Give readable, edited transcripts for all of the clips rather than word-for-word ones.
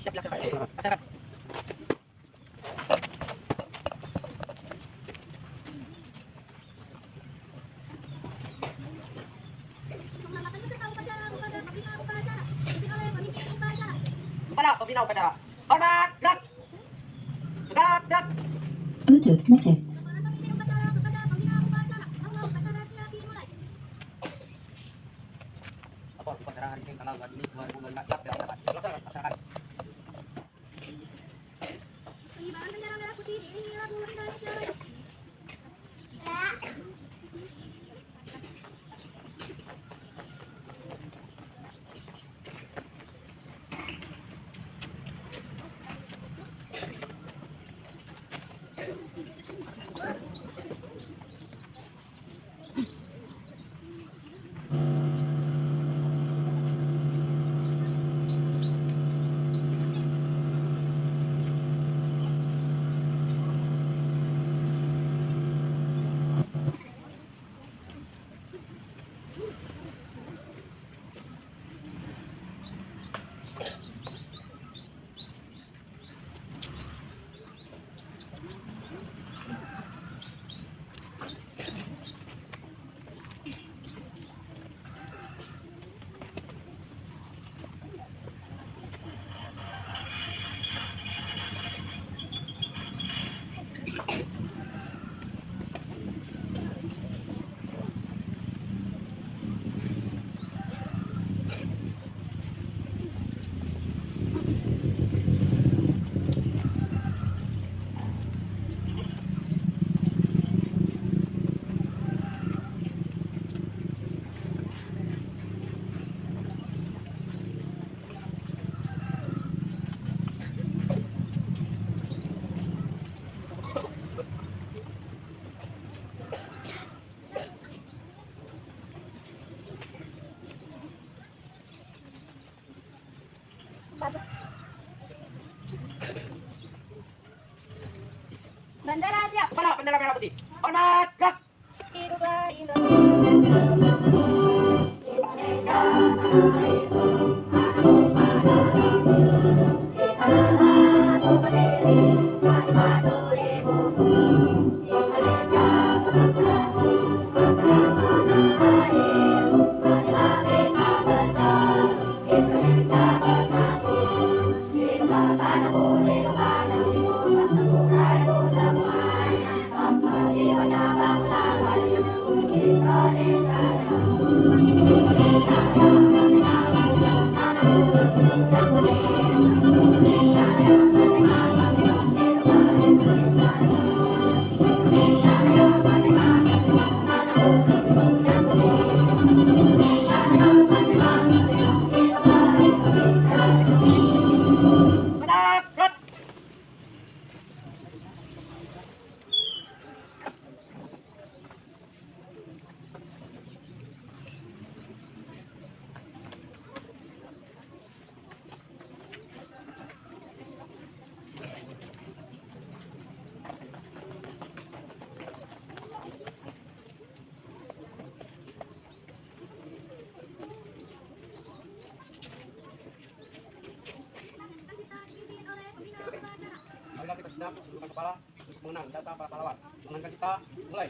siap lang. Masarap. Pala, pabinaw ka na. Ormat! Rak! Rak! Rak! Bluetooth connected. Ako, pagkarahan kayong talaga. Hindi ko marunong na siap lang. Masarap. Bandara siap. Pala, bendera merah putih. Ormat! Rak! Rak! Rak! Marilah kita sedang tundukkan kepala untuk mengenang jasa para pahlawan. Mengenangkan kita, mulai.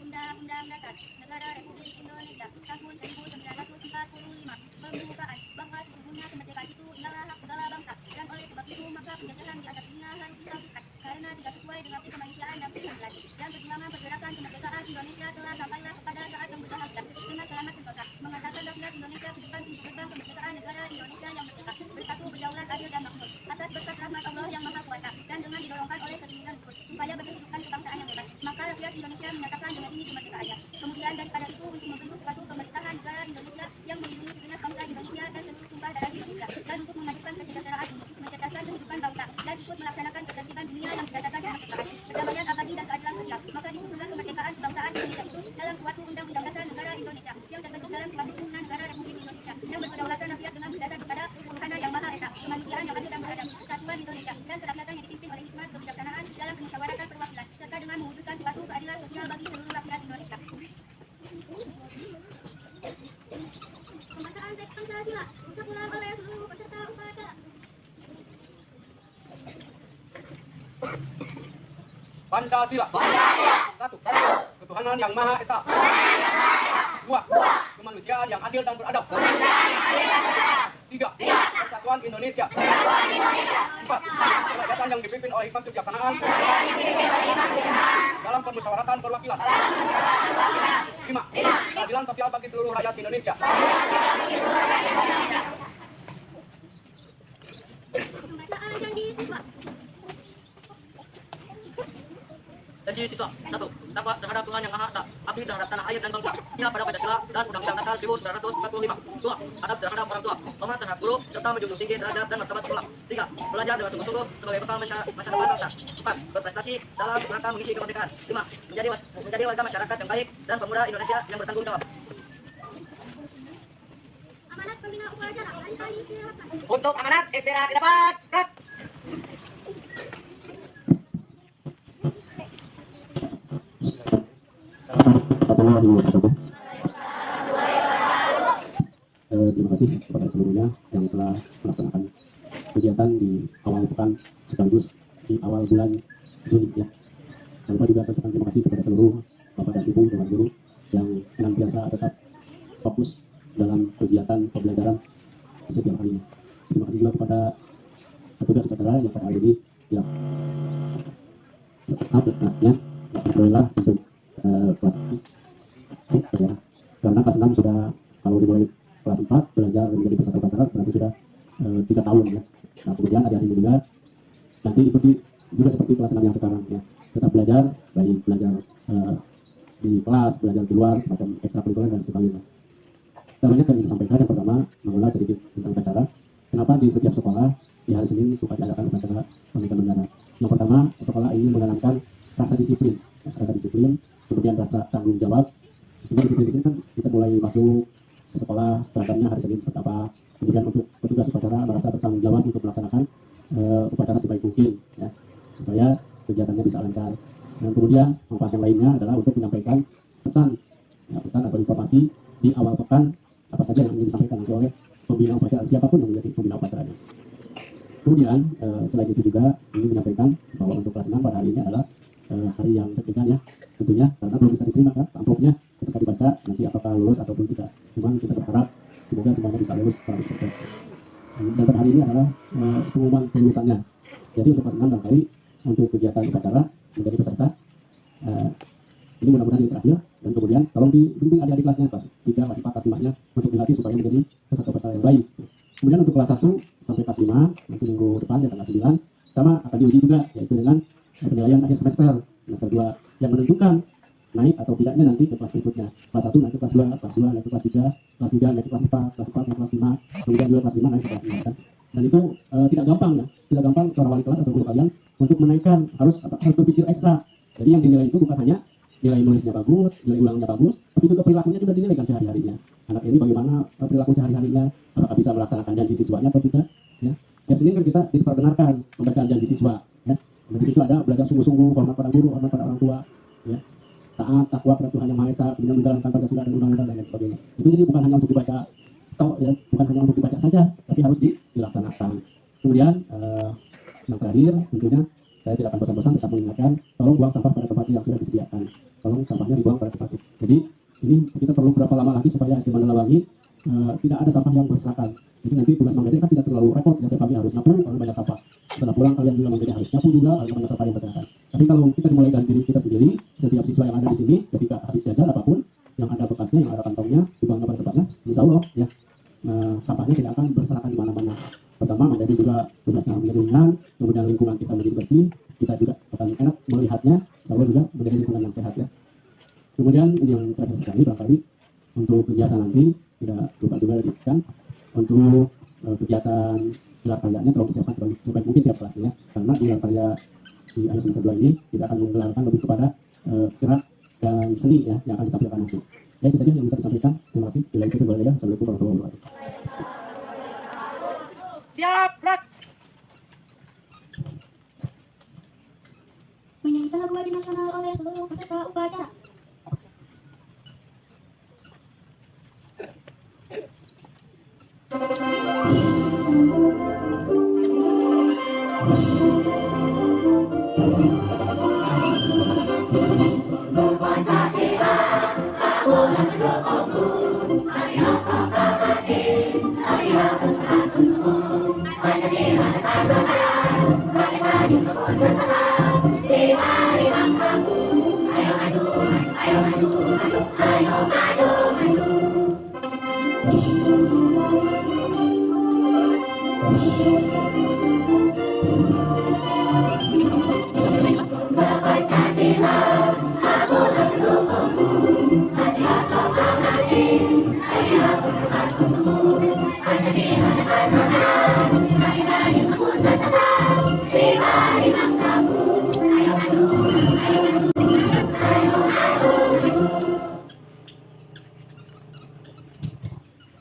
Undang-undang Undang-Undang Dasar Negara Republik Indonesia tahun 1945. Pembukaan bahwa sesungguhnya kemerdekaan itu ialah hak segala bangsa, dan oleh sebab itu maka penjajahan di atas dunia harus dihapuskan karena tidak sesuai dengan kemanusiaan dan keadilan. Dan perjuangan pergerakan kemerdekaan Indonesia telah sampailah kepada saat yang berbahagia dengan selamat sentosa, mengatakan rakyat Indonesia kehidupan untuk gerbang kemerdekaan negara Indonesia yang merdeka, bersatu, berdaulat, adil dan makmur atas berkat rahmat Allah yang Maha Kuasa, dan dengan didorongkan oleh keinginan luhur supaya berkehidupan kebangsaan yang hebat, maka rakyat Indonesia menyatakan dengan ini kemerdekaannya. Kemudian daripada itu untuk membentuk suatu pemerintahan negara Indonesia yang melindungi segenap bangsa Indonesia dan seluruh tumpah darah Indonesia, dan untuk memajukan kesejahteraan umum, mencerdaskan kehidupan bangsa, dan ikut melaksanakan ketertiban dunia yang berdasarkan kemerdekaan, perdamaian abadi dan keadilan sosial. Maka disusunlah kemerdekaan kebangsaan Indonesia itu dalam suatu undang-undang dasar negara Indonesia yang terbentuk dalam suatu susunan negara Republik Indonesia yang berkedaulatan rakyat dengan berdasar kepada ketuhanan yang Maha Esa, kemanusiaan yang adil dan beradab, kesatuan Indonesia, dan kerakyatan yang dipimpin oleh hikmat kebijaksanaan dalam musyawaratan perwakilan, serta dengan mewujudkan suatu keadilan sosial bagi seluruh rakyat Indonesia. Pembacaan teks Pancasila untuk ulang oleh seluruh peserta upacara. Pancasila. Satu, ketuhanan yang Maha Esa. Dua, kemanusiaan yang adil dan beradab. Tiga, persatuan Indonesia. Empat, kerakyatan yang dipimpin oleh hikmat kebijaksanaan dalam permusyawaratan perwakilan. Lima, keadilan sosial bagi seluruh rakyat Indonesia. Pembacaan janji siswa. Janji siswa. 1. Dapat terhadap Tuhan Yang Maha Esa, abdi terhadap tanah air dan bangsa, setia pada Pancasila dan Undang-Undang Dasar 1945. 2. Adab terhadap orang tua, hormat terhadap guru, serta menjunjung tinggi derajat dan martabat sekolah. 3. Belajar dengan sungguh-sungguh sebagai bekal masa depan bangsa. 4. Berprestasi dalam rangka mengisi kemerdekaan. 5. Menjadi warga masyarakat yang baik dan pemuda Indonesia yang bertanggung jawab. Amanat pembina upacara alih-alih istirahatkan. Untuk amanat istirahat dapat. Gerak. Terima kasih kepada seluruhnya yang telah melaksanakan kegiatan di awal pekan sekaligus di awal bulan Juni ya. Jangan lupa juga saya ucapkan terima kasih kepada seluruh Bapak dan Ibu Dewan Guru yang senantiasa tetap fokus dalam kegiatan pembelajaran setiap harinya. Terima kasih juga kepada petugas upacara yang pada hari ini yang ya, alhamdulillah untuk kelas ya. Karena kelas 6 sudah kalau dimulai kelas 4 belajar menjadi peserta upacara berarti sudah 3 tahun ya. Nah kemudian adik-adik juga nanti ikuti juga seperti kelas 6 yang sekarang ya. Tetap belajar, baik belajar di kelas, belajar di luar, semacam ekstrakurikuler dan sebagainya. Kita banyak yang disampaikan. Yang pertama mengulas sedikit tentang upacara. Kenapa di setiap sekolah di hari Senin suka diadakan upacara pemilikan bendera? Yang pertama, sekolah ini menanamkan rasa disiplin, ya, rasa disiplin, kemudian rasa tanggung jawab. Kemudian disiplin di sini kan kita mulai masuk ke sekolah, seragamnya hari Senin seperti apa. Kemudian untuk petugas upacara merasa bertanggung jawab untuk melaksanakan upacara sebaik mungkin, ya, supaya kegiatannya bisa lancar. Dan kemudian manfaat yang lainnya adalah untuk menyampaikan pesan, ya, pesan atau informasi di awal pekan apa saja yang ingin disampaikan nanti oleh pembina upacara, siapapun yang menjadi pembina upacaranya. Kemudian selain itu juga ingin menyampaikan bahwa untuk kelas 6 pada hari ini adalah hari yang deg-degan ya, tentunya karena belum bisa diterima kan amplopnya ketika dibaca nanti apakah lulus ataupun tidak. Cuman kita berharap semoga semuanya bisa lulus 100%. Dan pada hari ini adalah pengumuman kelulusannya. Jadi untuk kelas 6 kali untuk kegiatan upacara menjadi peserta ini mudah-mudahan yang terakhir, dan kemudian tolong dibimbing adik-adik kelasnya kelas 3, kelas 4, kelas 5-nya untuk dilatih supaya menjadi peserta upacara yang baik. Kemudian untuk kelas 1 sampai kelas 5 nanti minggu depan ya tanggal 9 sama akan diuji juga, yaitu dengan penilaian akhir semester 2 yang menentukan naik atau tidaknya nanti ke kelas berikutnya. Kelas 1 naik ke kelas 2, kelas 2 naik ke kelas 3, kelas 3 naik ke kelas 4, kelas 4 naik ke kelas 5, kemudian juga kelas 5 naik ke kelas 9 kan. Dan itu tidak gampang ya, tidak gampang seorang wali kelas atau guru kalian untuk menaikkan, harus berpikir ekstra. Jadi yang dinilai itu bukan hanya nilai nulisnya bagus, nilai ulangnya bagus, tapi juga perilakunya juga dinilai kan sehari-harinya. Anak ini bagaimana perilaku sehari-harinya, apakah bisa melaksanakan janji siswanya atau tidak ya. Tiap Senin kan kita diperdengarkan pembacaan janji siswa ya. Dan di situ ada belajar sungguh-sungguh, hormat pada guru, hormat pada orang tua ya. Taat, takwa kepada Tuhan Yang Maha Esa, kemudian menjalankan Pancasila dan undang-undang dan lain sebagainya. Itu jadi bukan hanya untuk dibaca atau ya, bukan hanya untuk dibaca saja, tapi harus dilaksanakan. Kemudian yang terakhir tentunya saya tidak akan bosan-bosan tetap mengingatkan, tolong buang sampah pada tempat yang sudah disediakan. Tolong sampahnya dibuang pada tempat itu. Jadi ini kita perlu berapa lama lagi supaya SD Mandalawangi tidak ada sampah yang berserakan. Jadi nanti tugas Mang Dede kan tidak terlalu repot, ya kami harus nyapu kalau banyak sampah. Setelah pulang kalian juga Mang Dede harus nyapu juga kalau banyak sampah yang berserakan. Tapi kalau kita dimulai dari diri kita sendiri, setiap siswa yang ada di sini ketika habis jajan apapun yang ada bekasnya, yang ada kantongnya, dibuangnya pada tempatnya, insya Allah ya sampahnya tidak akan berserakan di mana-mana. Pertama, Mang Dede juga tugasnya menjadi ringan, kemudian lingkungan kita menjadi bersih, kita juga akan enak melihatnya, insya Allah juga menjadi lingkungan yang sehat ya. Kemudian ini yang terakhir sekali barangkali untuk kegiatan nanti tidak lupa juga kan untuk kegiatan gelar karyanya telah disiapkan sebaik mungkin tiap kelasnya, karena di gelar karya di akhir semester 2 ini kita akan menggelarkan lebih kepada gerak dan seni ya yang akan ditampilkan nanti. Ya itu saja yang bisa disampaikan. Terima kasih. Bila itu boleh ya. Assalamualaikum warahmatullahi wabarakatuh. Siap, gerak. Menyanyikan lagu wajib nasional oleh seluruh peserta upacara.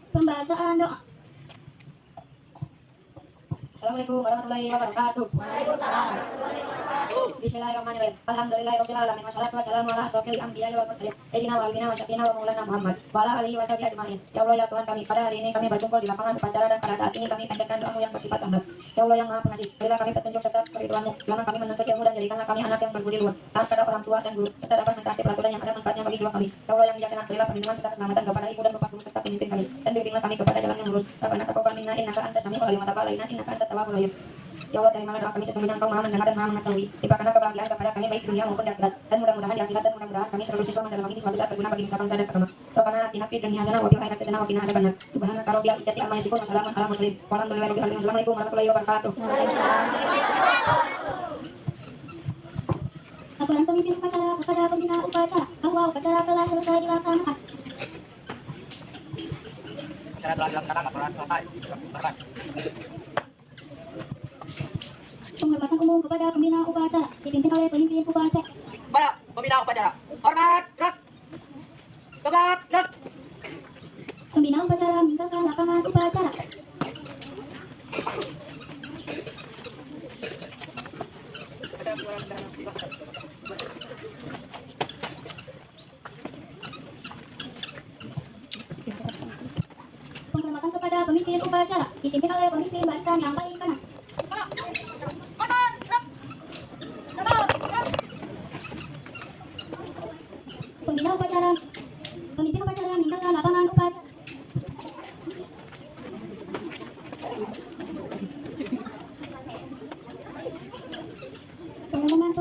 Pembacaan doa. Assalamualaikum warahmatullahi wabarakatuh. Bismillahirrahmanirrahim. Alhamdulillahirabbil alamin wassalatu wassalamu ala asyrofil anbiya'i wal mursalin sayyidina wa habibina wa syafiina wa maulana Muhammad wa ala alihi wa sahbihi ajmain. Ya Allah ya Tuhan kami, pada hari ini kami berkumpul di lapangan upacara dan pada saat ini kami panjatkan doamu yang bersifat rahmat. Ya Allah yang Maha Pengasih, berilah kami petunjuk serta keridhoanmu selama kami menuntut ilmu dan jadikanlah kami anak yang berbudi luhur, taat pada orang tua dan guru serta dapat mentaati peraturan yang ada manfaatnya bagi jiwa kami. Ya Allah yang bijaksana, berilah perlindungan serta keselamatan kepada ibu dan bapak guru serta pemimpin kami dan bimbinglah kami kepada jalan yang lurus. Rabbana taqabbal minna innaka antas samiul alim wa tub alaina innaka antat tawwabur rahim. Ya Allah, terimalah doa kami sesungguhnya Engkau Maha mendengar dan Maha mengetahui. Limpahkanlah kebahagiaan kepada kami baik dunia maupun di akhirat, dan mudah-mudahan di akhirat dan mudah-mudahan kami seluruh siswa Mandalawangi ini suatu saat berguna bagi nusa bangsa dan agama. Rabbana atina fid dunya hasanah wa fil akhirati hasanah wa qina adzabannar. Subhanaka rabbil izzati amma yasifun wa salamun alal mursalin walhamdulillahi rabbil alamin. Assalamualaikum warahmatullahi wabarakatuh. Laporan pemimpin upacara kepada pembina upacara bahwa upacara telah selesai dilaksanakan. Acara telah dilaksanakan, laporan selesai. Berkat. Penghormatan umum kepada pembina upacara dipimpin oleh pemimpin upacara. Para pembina upacara, hormat, gerak. Tegak, gerak. Pembina upacara meninggalkan lapangan upacara. Penghormatan kepada pemimpin upacara dipimpin oleh pemimpin barisan yang paling kanan. Pembina upacara, pemimpin upacara meninggalkan lapangan upacara. Pengumuman.